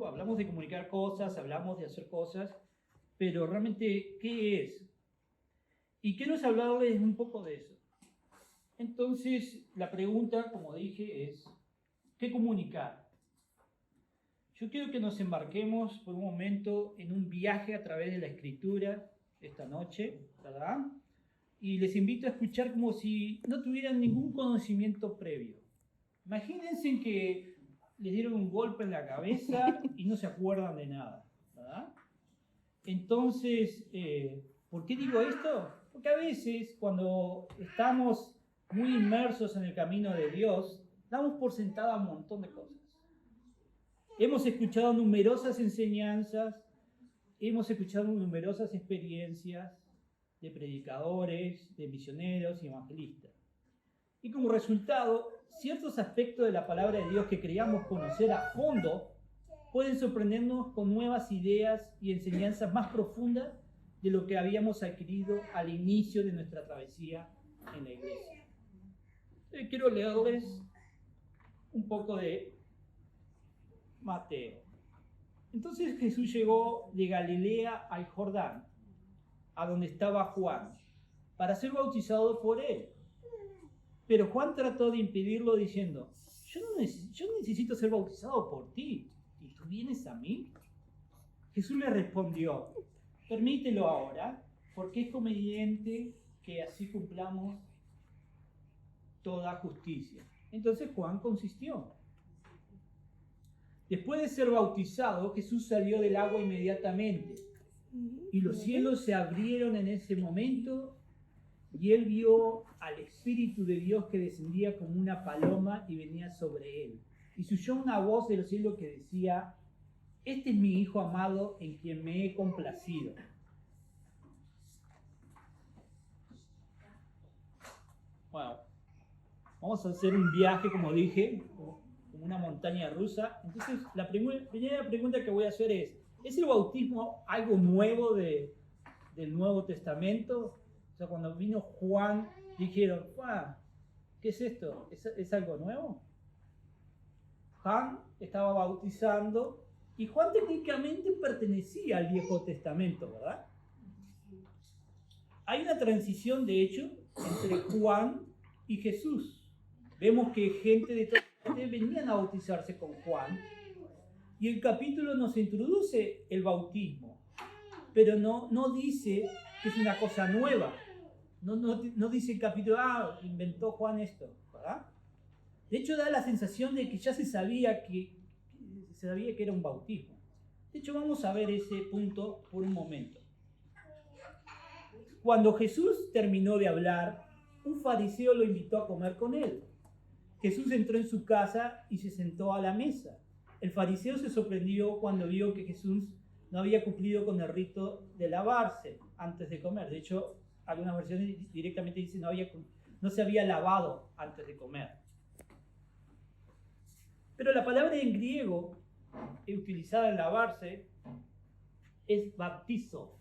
¿no? Hablamos de comunicar cosas, hablamos de hacer cosas, pero realmente, ¿qué es? Y quiero hablarles un poco de eso. Entonces, la pregunta, como dije, es, ¿qué comunicar? Yo quiero que nos embarquemos por un momento en un viaje a través de la Escritura esta noche, ¿verdad? Y les invito a escuchar como si no tuvieran ningún conocimiento previo. Imagínense que les dieron un golpe en la cabeza y no se acuerdan de nada, ¿verdad? Entonces, ¿por qué digo esto? Porque a veces cuando estamos muy inmersos en el camino de Dios, damos por sentada un montón de cosas. Hemos escuchado numerosas enseñanzas, hemos escuchado numerosas experiencias de predicadores, de misioneros y evangelistas. Y como resultado, ciertos aspectos de la palabra de Dios que creíamos conocer a fondo pueden sorprendernos con nuevas ideas y enseñanzas más profundas de lo que habíamos adquirido al inicio de nuestra travesía en la iglesia. Quiero leerles un poco de Mateo. Entonces Jesús llegó de Galilea al Jordán, a donde estaba Juan, para ser bautizado por él. Pero Juan trató de impedirlo diciendo, yo no necesito ser bautizado por ti, ¿y tú vienes a mí? Jesús le respondió, permítelo ahora, porque es conveniente que así cumplamos toda justicia. Entonces Juan consintió. Después de ser bautizado, Jesús salió del agua inmediatamente, y los cielos se abrieron en ese momento, y él vio al Espíritu de Dios que descendía como una paloma y venía sobre él. Y se oyó una voz de los cielos que decía, este es mi Hijo amado en quien me he complacido. Bueno, vamos a hacer un viaje, como dije, como una montaña rusa. Entonces, la primera pregunta que voy a hacer ¿es el bautismo algo nuevo del Nuevo Testamento? O sea, cuando vino Juan, dijeron, ¿qué es esto? ¿Es algo nuevo? Juan estaba bautizando y Juan técnicamente pertenecía al Viejo Testamento, ¿verdad? Hay una transición, de hecho, entre Juan y Jesús. Vemos que gente de todas partes venían a bautizarse con Juan y el capítulo nos introduce el bautismo, pero no dice que es una cosa nueva. No dice el capítulo, inventó Juan esto, ¿verdad? De hecho, da la sensación de que ya se sabía que era un bautismo. De hecho, vamos a ver ese punto por un momento. Cuando Jesús terminó de hablar, un fariseo lo invitó a comer con él. Jesús entró en su casa y se sentó a la mesa. El fariseo se sorprendió cuando vio que Jesús no había cumplido con el rito de lavarse antes de comer. De hecho, algunas versiones directamente dicen no se había lavado antes de comer. Pero la palabra en griego utilizada en lavarse es baptizo.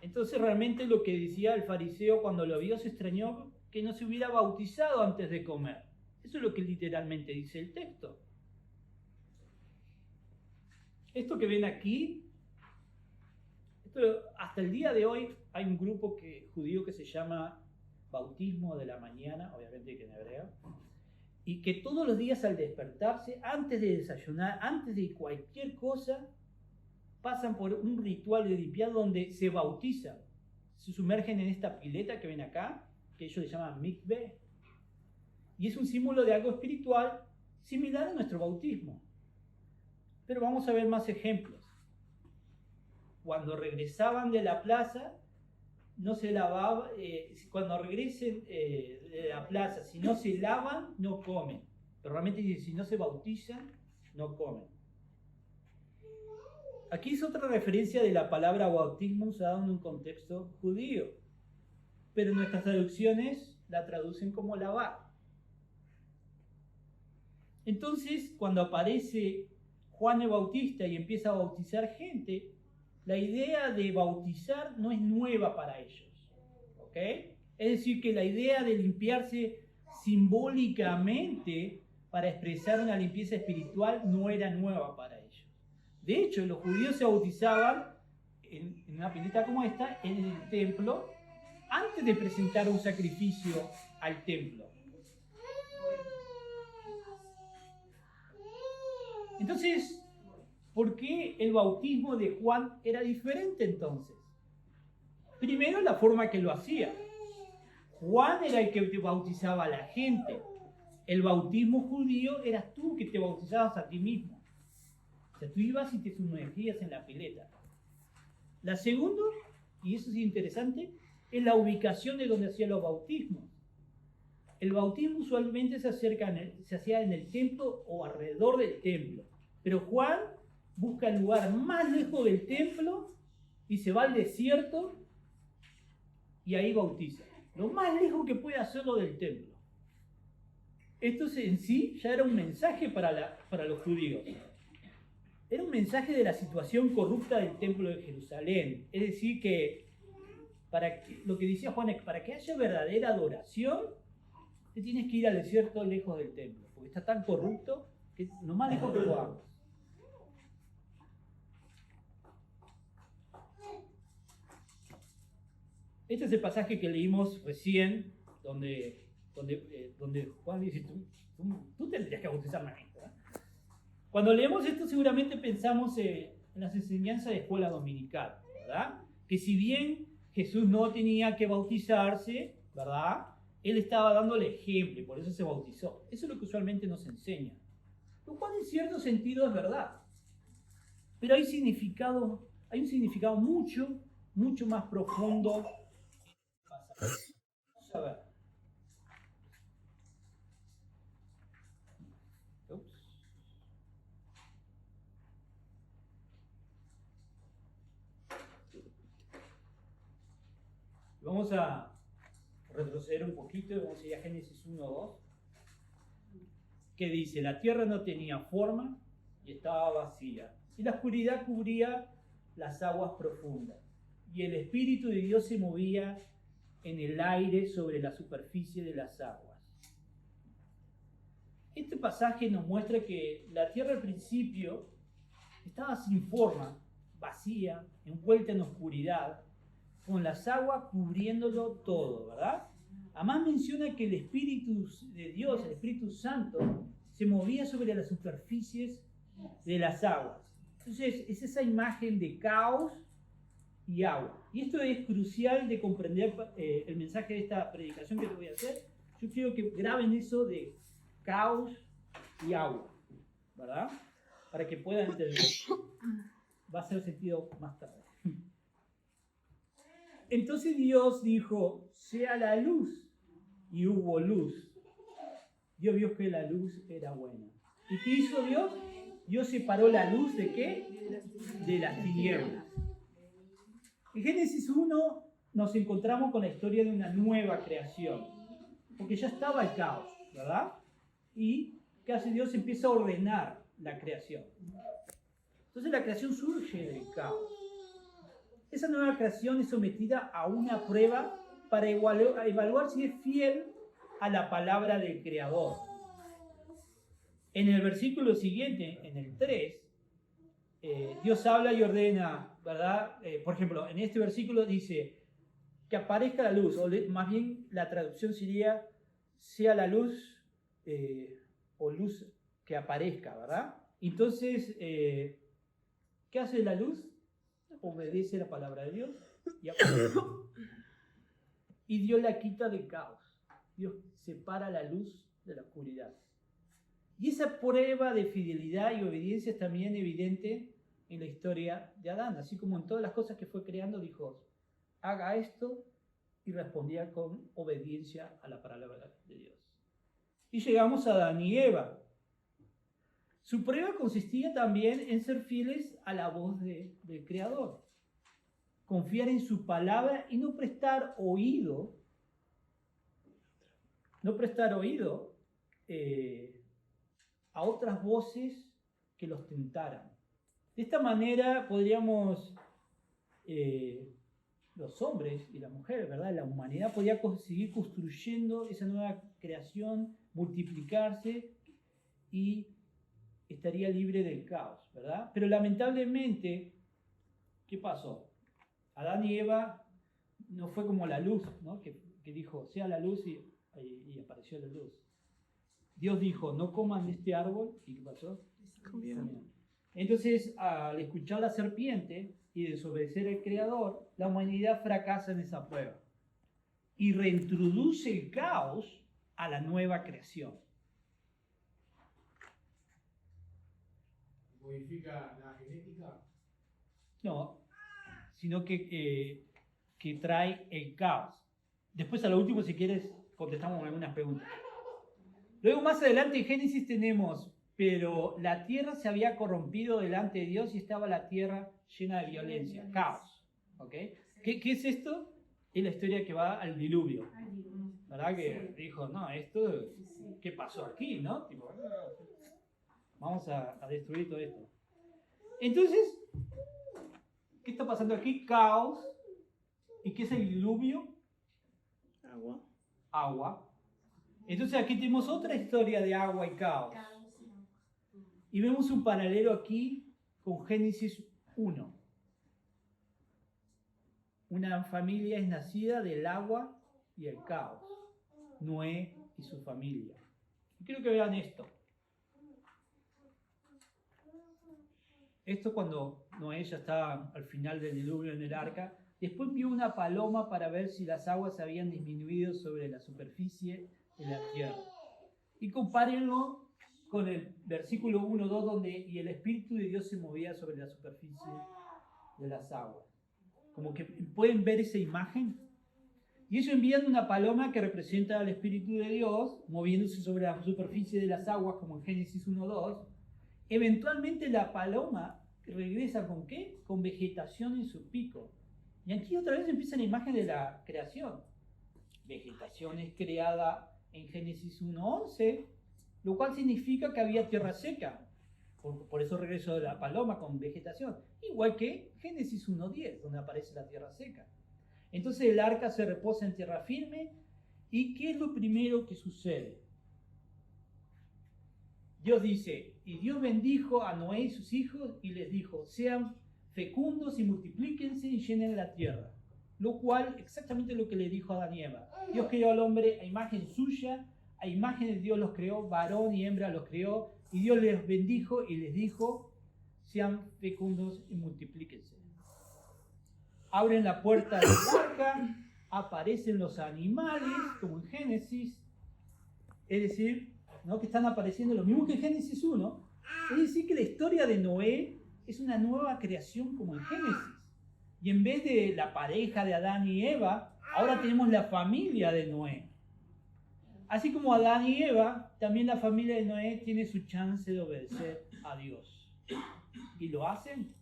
Entonces realmente lo que decía el fariseo cuando lo vio se extrañó que no se hubiera bautizado antes de comer. Eso es lo que literalmente dice el texto. Esto que ven aquí, hasta el día de hoy hay un grupo judío que se llama Bautismo de la Mañana, obviamente que en hebreo, y que todos los días al despertarse, antes de desayunar, antes de cualquier cosa, pasan por un ritual de limpieza donde se bautizan, se sumergen en esta pileta que ven acá, que ellos le llaman mikveh, y es un símbolo de algo espiritual similar a nuestro bautismo. Pero vamos a ver más ejemplos. Cuando regresaban de la plaza, no se lavaban, cuando regresen de la plaza, si no se lavan, no comen. Pero realmente si no se bautizan, no comen. Aquí es otra referencia de la palabra bautismo usada en un contexto judío, pero nuestras traducciones la traducen como lavar. Entonces, cuando aparece Juan el Bautista y empieza a bautizar gente, la idea de bautizar no es nueva para ellos, ¿ok? Es decir, que la idea de limpiarse simbólicamente para expresar una limpieza espiritual no era nueva para ellos. De hecho, los judíos se bautizaban en una pileta como esta en el templo antes de presentar un sacrificio al templo. Entonces, ¿por qué el bautismo de Juan era diferente entonces? Primero, la forma que lo hacía. Juan era el que te bautizaba a la gente. El bautismo judío eras tú que te bautizabas a ti mismo. O sea, tú ibas y te sumergías en la pileta. La segunda, y eso es interesante, es la ubicación de donde hacían los bautismos. El bautismo usualmente se hacía en el templo o alrededor del templo. Pero Juan busca el lugar más lejos del templo y se va al desierto y ahí bautiza. Lo más lejos que puede hacerlo del templo. Esto en sí ya era un mensaje para los judíos. Era un mensaje de la situación corrupta del templo de Jerusalén. Es decir, que lo que decía Juan es que para que haya verdadera adoración, te tienes que ir al desierto lejos del templo, porque está tan corrupto que lo más lejos que podamos. Este es el pasaje que leímos recién, donde Juan dice, tú tendrías que bautizarme a mí. Cuando leemos esto seguramente pensamos en las enseñanzas de escuela dominical, ¿verdad? Que si bien Jesús no tenía que bautizarse, ¿verdad? Él estaba dando el ejemplo y por eso se bautizó. Eso es lo que usualmente nos enseña. Lo cual en cierto sentido es verdad. Pero hay un significado mucho más profundo. Vamos a ver. Vamos a retroceder un poquito, vamos a ir a Génesis 1:2, que dice, la tierra no tenía forma y estaba vacía, y la oscuridad cubría las aguas profundas, y el Espíritu de Dios se movía en el aire sobre la superficie de las aguas. Este pasaje nos muestra que la tierra al principio estaba sin forma, vacía, envuelta en oscuridad, con las aguas cubriéndolo todo, ¿verdad? Además menciona que el Espíritu de Dios, el Espíritu Santo, se movía sobre las superficies de las aguas. Entonces, es esa imagen de caos y agua. Y esto es crucial de comprender el mensaje de esta predicación que te voy a hacer. Yo quiero que graben eso de caos y agua, ¿verdad? Para que puedan entender. Va a hacer sentido más tarde. Entonces Dios dijo, sea la luz, y hubo luz. Dios vio que la luz era buena. ¿Y qué hizo Dios? Dios separó la luz ¿de qué? De las tinieblas. En Génesis 1 nos encontramos con la historia de una nueva creación, porque ya estaba el caos, ¿verdad? Y ¿qué hace Dios? Empieza a ordenar la creación. Entonces la creación surge del caos. Esa nueva creación es sometida a una prueba para evaluar si es fiel a la palabra del Creador. En el versículo siguiente, en el 3, Dios habla y ordena, ¿verdad? Por ejemplo, en este versículo dice que aparezca la luz, o más bien la traducción sería sea la luz o luz que aparezca, ¿verdad? Entonces, ¿qué hace la luz? Obedece la palabra de Dios y Dios la quita del caos. Dios separa la luz de la oscuridad. Y esa prueba de fidelidad y obediencia es también evidente en la historia de Adán. Así como en todas las cosas que fue creando, dijo, haga esto, y respondía con obediencia a la palabra de Dios. Y llegamos a Adán y Eva. Su prueba consistía también en ser fieles a la voz del Creador. Confiar en su palabra y no prestar oído a otras voces que los tentaran. De esta manera podríamos, los hombres y las mujeres, ¿verdad? La humanidad podía seguir construyendo esa nueva creación, multiplicarse y estaría libre del caos, ¿verdad? Pero lamentablemente, ¿qué pasó? Adán y Eva no fue como la luz, ¿no? Que dijo, sea la luz y apareció la luz. Dios dijo, no coman de este árbol, ¿y qué pasó? Comieron. Entonces, al escuchar la serpiente y desobedecer al Creador, la humanidad fracasa en esa prueba y reintroduce el caos a la nueva creación. ¿Modifica la genética? No, sino que trae el caos. Después, a lo último, si quieres, contestamos algunas preguntas. Luego, más adelante en Génesis tenemos, pero la tierra se había corrompido delante de Dios y estaba la tierra llena de violencia, caos. ¿Okay? ¿Qué es esto? Es la historia que va al diluvio. ¿Verdad? Que dijo, no, esto, ¿qué pasó aquí? ¿No? Tipo, vamos a destruir todo esto. Entonces, ¿qué está pasando aquí? Caos. ¿Y qué es el diluvio? Agua. Agua. Entonces aquí tenemos otra historia de agua y caos. Y vemos un paralelo aquí con Génesis 1. Una familia es nacida del agua y el caos. Noé y su familia. Y quiero que vean esto. Esto cuando Noé ya estaba al final del diluvio en el arca. Después vio una paloma para ver si las aguas habían disminuido sobre la superficie de la tierra. Y compárenlo con el versículo 1-2 donde y el Espíritu de Dios se movía sobre la superficie de las aguas. Como que pueden ver esa imagen. Y ellos envían una paloma que representa al Espíritu de Dios moviéndose sobre la superficie de las aguas como en Génesis 1-2. Eventualmente la paloma regresa ¿con qué? Con vegetación en su pico. Y aquí otra vez empieza la imagen de la creación. Vegetación es creada en Génesis 1:11, lo cual significa que había tierra seca. Por eso regresó de la paloma con vegetación. Igual que Génesis 1:10, donde aparece la tierra seca. Entonces el arca se reposa en tierra firme. ¿Y qué es lo primero que sucede? Dios dice, y Dios bendijo a Noé y sus hijos y les dijo, sean fecundos y multiplíquense y llenen la tierra. Lo cual, exactamente lo que le dijo a Adán y Eva. Dios creó al hombre a imagen suya, a imagen de Dios los creó, varón y hembra los creó, y Dios les bendijo y les dijo, sean fecundos y multiplíquense. Abren la puerta del arca, aparecen los animales, como en Génesis, es decir, ¿no? Que están apareciendo lo mismo que en Génesis 1, es decir, que la historia de Noé es una nueva creación como en Génesis. Y en vez de la pareja de Adán y Eva, ahora tenemos la familia de Noé. Así como Adán y Eva, también la familia de Noé tiene su chance de obedecer a Dios. ¿Y lo hacen?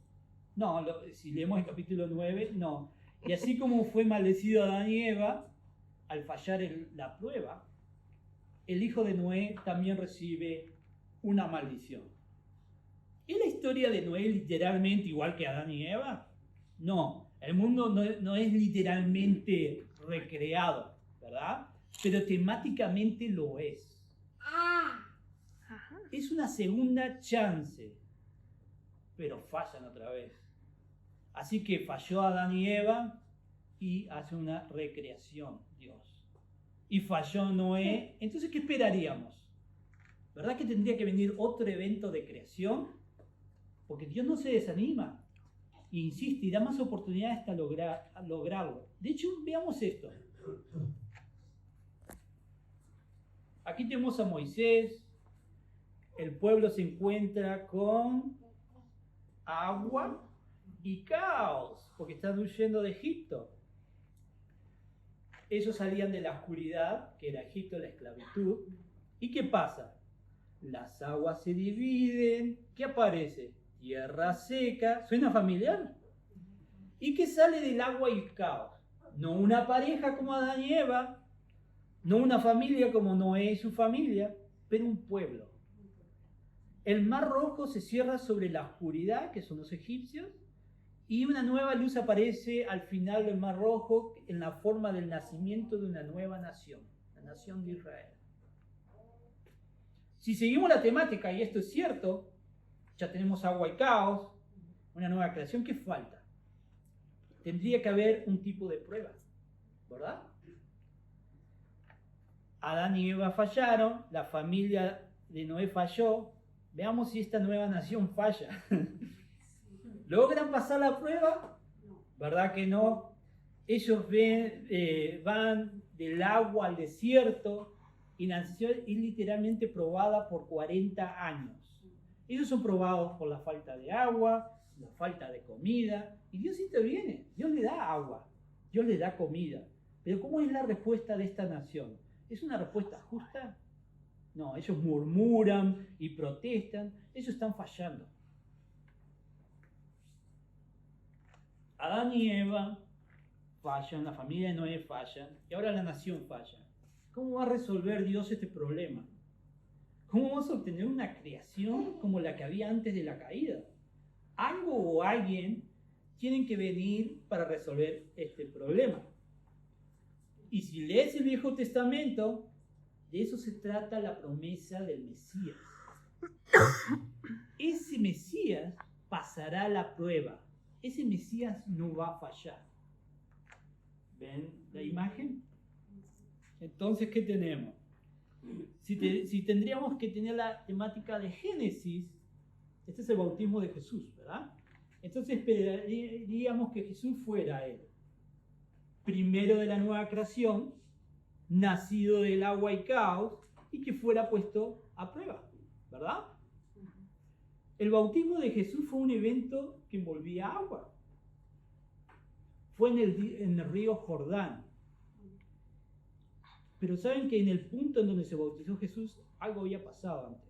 No, si leemos el capítulo 9, no. Y así como fue maldecido Adán y Eva, al fallar la prueba, el hijo de Noé también recibe una maldición. ¿Es la historia de Noé literalmente igual que Adán y Eva? No, el mundo no es literalmente recreado, ¿verdad? Pero temáticamente lo es. Es una segunda chance, pero fallan otra vez. Así que falló Adán y Eva y hace una recreación Dios. Y falló Noé, entonces ¿qué esperaríamos? ¿Verdad que tendría que venir otro evento de creación? Porque Dios no se desanima. Insiste y da más oportunidades hasta lograrlo. De hecho, veamos esto. Aquí tenemos a Moisés. El pueblo se encuentra con agua y caos, porque están huyendo de Egipto. Ellos salían de la oscuridad, que era Egipto, la esclavitud. ¿Y qué pasa? Las aguas se dividen. ¿Qué aparece? Tierra seca. ¿Suena familiar? ¿Y qué sale del agua y el caos? No una pareja como Adán y Eva, no una familia como Noé y su familia, pero un pueblo. El mar rojo se cierra sobre la oscuridad, que son los egipcios, y una nueva luz aparece al final del mar rojo en la forma del nacimiento de una nueva nación, la nación de Israel. Si seguimos la temática, y esto es cierto, ya tenemos agua y caos, una nueva creación, ¿qué falta? Tendría que haber un tipo de prueba, ¿verdad? Adán y Eva fallaron, la familia de Noé falló. Veamos si esta nueva nación falla. ¿Logran pasar la prueba? ¿Verdad que no? Ellos van del agua al desierto y la nación es literalmente probada por 40 años. Ellos son probados por la falta de agua, la falta de comida, y Dios interviene. Dios le da agua, Dios le da comida. Pero ¿cómo es la respuesta de esta nación? ¿Es una respuesta justa? No, ellos murmuran y protestan. Ellos están fallando. Adán y Eva fallan, la familia de Noé falla, y ahora la nación falla. ¿Cómo va a resolver Dios este problema? ¿Cómo vamos a obtener una creación como la que había antes de la caída? Algo o alguien tienen que venir para resolver este problema. Y si lees el Viejo Testamento, de eso se trata la promesa del Mesías. Ese Mesías pasará la prueba. Ese Mesías no va a fallar. ¿Ven la imagen? Entonces, ¿qué tenemos? Si tendríamos que tener la temática de Génesis, este es el bautismo de Jesús, ¿verdad? Entonces esperaríamos que Jesús fuera Él. Primero de la nueva creación, nacido del agua y caos, y que fuera puesto a prueba, ¿verdad? El bautismo de Jesús fue un evento que envolvía agua. Fue en el río Jordán. Pero saben que en el punto en donde se bautizó Jesús, algo había pasado antes,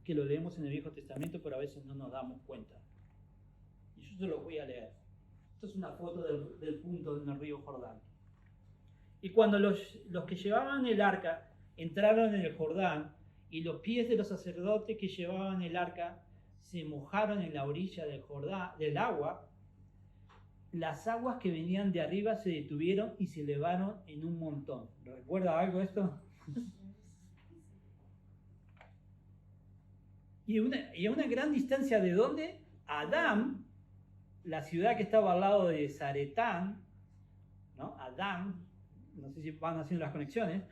que lo leemos en el Viejo Testamento, pero a veces no nos damos cuenta. Y yo se lo voy a leer. Esto es una foto del punto en el río Jordán. Y cuando los que llevaban el arca entraron en el Jordán, y los pies de los sacerdotes que llevaban el arca se mojaron en la orilla del agua, las aguas que venían de arriba se detuvieron y se elevaron en un montón. ¿Recuerda algo esto? Y a una gran distancia de ¿dónde? Adán, la ciudad que estaba al lado de Zaretán, ¿no? Adán, no sé si van haciendo las conexiones,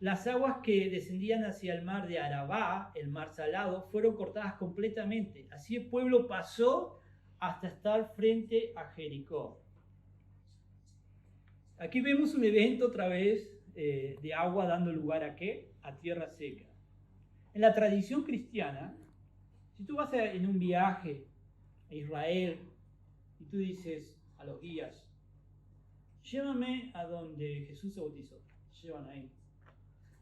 las aguas que descendían hacia el mar de Arabá, el mar salado, fueron cortadas completamente. Así el pueblo pasó hasta estar frente a Jericó. Aquí vemos un evento otra vez de agua dando lugar ¿a qué? A tierra seca. En la tradición cristiana, si tú vas en un viaje a Israel y tú dices a los guías, llévame a donde Jesús se bautizó, llevan ahí.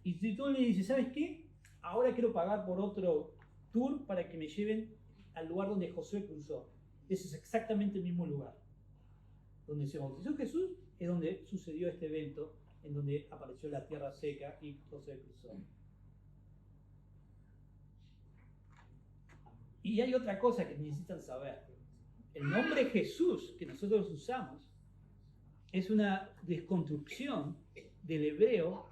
Y si tú le dices, ¿sabes qué? Ahora quiero pagar por otro tour para que me lleven al lugar donde Josué cruzó. Ese es exactamente el mismo lugar. Donde se bautizó Jesús es donde sucedió este evento, en donde apareció la tierra seca y Josué cruzó. Y hay otra cosa que necesitan saber. El nombre Jesús que nosotros usamos es una desconstrucción del hebreo.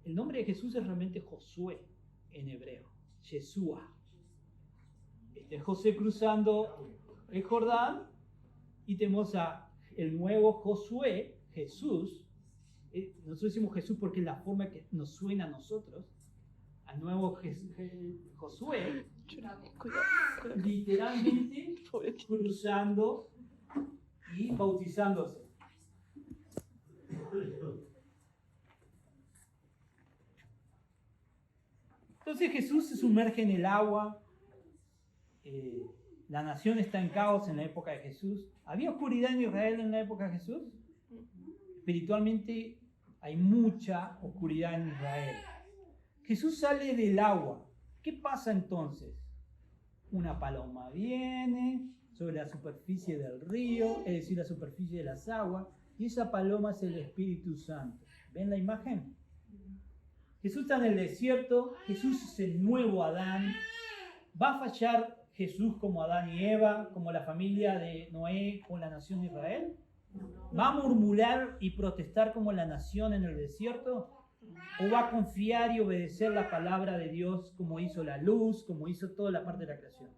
El nombre de Jesús es realmente Josué en hebreo, Yeshua. Este es José cruzando el Jordán y tenemos a el nuevo Josué, Jesús. Nosotros decimos Jesús porque es la forma que nos suena a nosotros. Al nuevo Josué, literalmente cruzando y bautizándose. Entonces Jesús se sumerge en el agua, la nación está en caos en la época de Jesús. ¿Había oscuridad en Israel en la época de Jesús? Espiritualmente hay mucha oscuridad en Israel. Jesús sale del agua. ¿Qué pasa entonces? Una paloma viene sobre la superficie del río, es decir, la superficie de las aguas, y esa paloma es el Espíritu Santo. ¿Ven la imagen? Jesús está en el desierto, Jesús es el nuevo Adán. ¿Va a fallar Jesús como Adán y Eva, como la familia de Noé con la nación de Israel? ¿Va a murmurar y protestar como la nación en el desierto? ¿O va a confiar y obedecer la palabra de Dios como hizo la luz, como hizo toda la parte de la creación?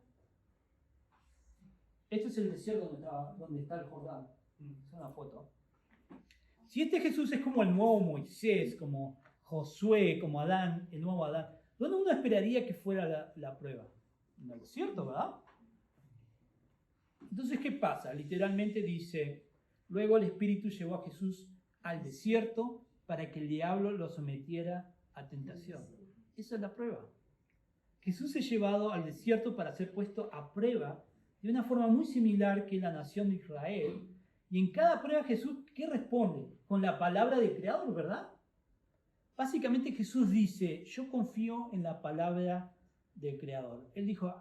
Este es el desierto donde está el Jordán. Es una foto. Si este Jesús es como el nuevo Moisés, como Josué, como Adán, el nuevo Adán, ¿dónde uno esperaría que fuera la prueba? En el desierto, ¿verdad? Entonces, ¿qué pasa? Literalmente dice, luego el Espíritu llevó a Jesús al desierto para que el diablo lo sometiera a tentación. Esa es la prueba. Jesús es llevado al desierto para ser puesto a prueba de una forma muy similar que la nación de Israel. Y en cada prueba Jesús, ¿qué responde? Con la palabra del Creador, ¿verdad? Básicamente Jesús dice, yo confío en la palabra del Creador. Él dijo,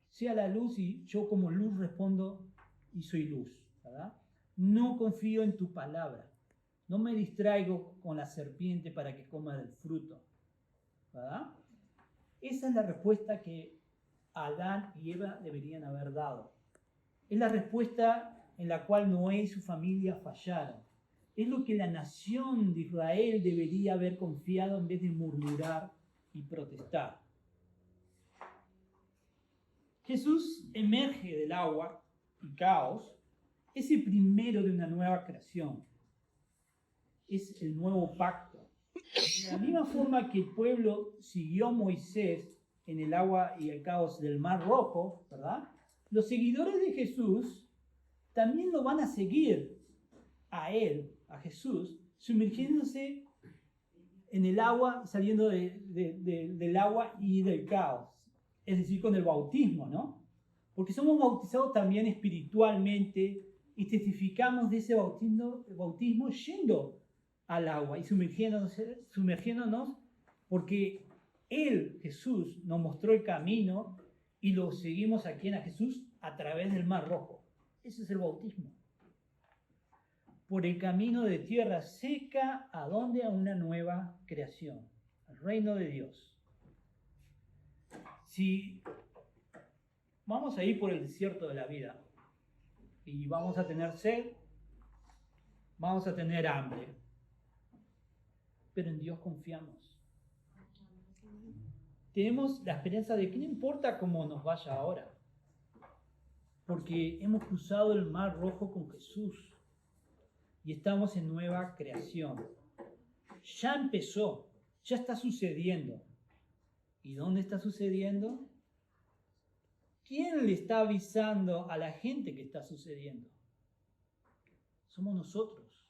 sea la luz, y yo como luz respondo y soy luz, ¿verdad? No confío en tu palabra. No me distraigo con la serpiente para que coma del fruto, ¿verdad? Esa es la respuesta que Adán y Eva deberían haber dado. Es la respuesta en la cual Noé y su familia fallaron. Es lo que la nación de Israel debería haber confiado en vez de murmurar y protestar. Jesús emerge del agua y caos. Es el primero de una nueva creación. Es el nuevo pacto. De la misma forma que el pueblo siguió a Moisés en el agua y el caos del Mar Rojo, ¿verdad? Los seguidores de Jesús también lo van a seguir a él, a Jesús, sumergiéndose en el agua, saliendo del agua y del caos. Es decir, con el bautismo, ¿no? Porque somos bautizados también espiritualmente y testificamos de ese bautismo yendo al agua y sumergiéndonos porque Él, Jesús, nos mostró el camino y lo seguimos a quien, a Jesús, a través del Mar Rojo. Ese es el bautismo. Por el camino de tierra seca, ¿a dónde? A una nueva creación, al reino de Dios. Si vamos a ir por el desierto de la vida y vamos a tener sed, vamos a tener hambre, pero en Dios confiamos. Tenemos la esperanza de que no importa cómo nos vaya ahora, porque hemos cruzado el Mar Rojo con Jesús y estamos en nueva creación. Ya empezó, ya está sucediendo. ¿Y dónde está sucediendo? ¿Quién le está avisando a la gente que está sucediendo? Somos nosotros,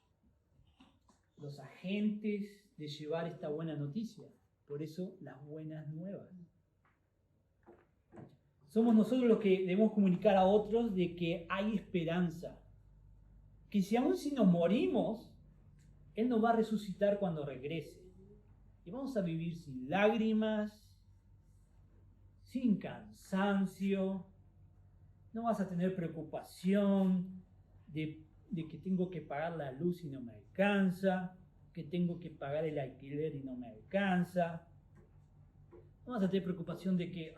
los agentes de llevar esta buena noticia. Por eso, las buenas nuevas. Somos nosotros los que debemos comunicar a otros de que hay esperanza. Que si aún si nos morimos, Él nos va a resucitar cuando regrese. Y vamos a vivir sin lágrimas, sin cansancio. No vas a tener preocupación de que tengo que pagar la luz y no me alcanza, que tengo que pagar el alquiler y no me alcanza. No vas a tener preocupación de que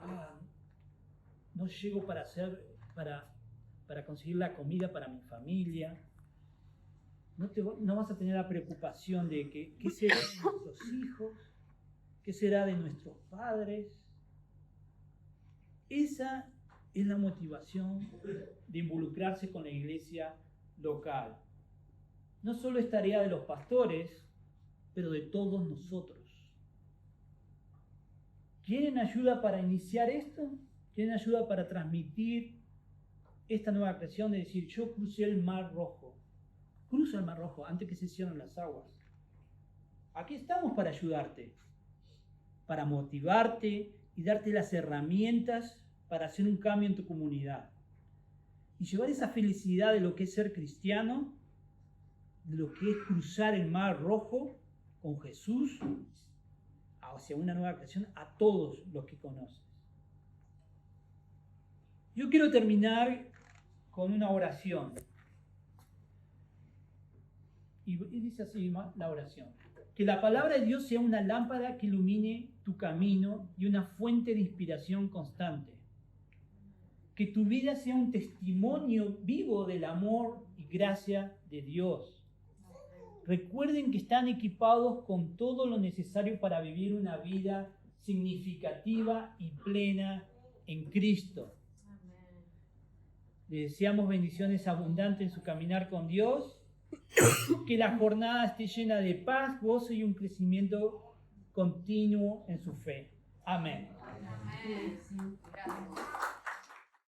no llego para conseguir la comida para mi familia. No vas a tener la preocupación de que qué será de nuestros hijos, qué será de nuestros padres. Esa es la motivación de involucrarse con la iglesia local. No solo es tarea de los pastores, pero de todos nosotros. ¿Quieren ayuda para iniciar esto? ¿Quieren ayuda para transmitir esta nueva creación de decir, yo crucé el Mar Rojo? Cruza el Mar Rojo antes que se cierren las aguas. Aquí estamos para ayudarte, para motivarte y darte las herramientas para hacer un cambio en tu comunidad. Y llevar esa felicidad de lo que es ser cristiano, de lo que es cruzar el Mar Rojo con Jesús hacia una nueva creación a todos los que conoces. Yo quiero terminar con una oración. Y dice así la oración. Que la palabra de Dios sea una lámpara que ilumine tu camino y una fuente de inspiración constante. Que tu vida sea un testimonio vivo del amor y gracia de Dios. Recuerden que están equipados con todo lo necesario para vivir una vida significativa y plena en Cristo. Les deseamos bendiciones abundantes en su caminar con Dios. Que la jornada esté llena de paz, gozo y un crecimiento continuo en su fe. Amén. Amén. Gracias.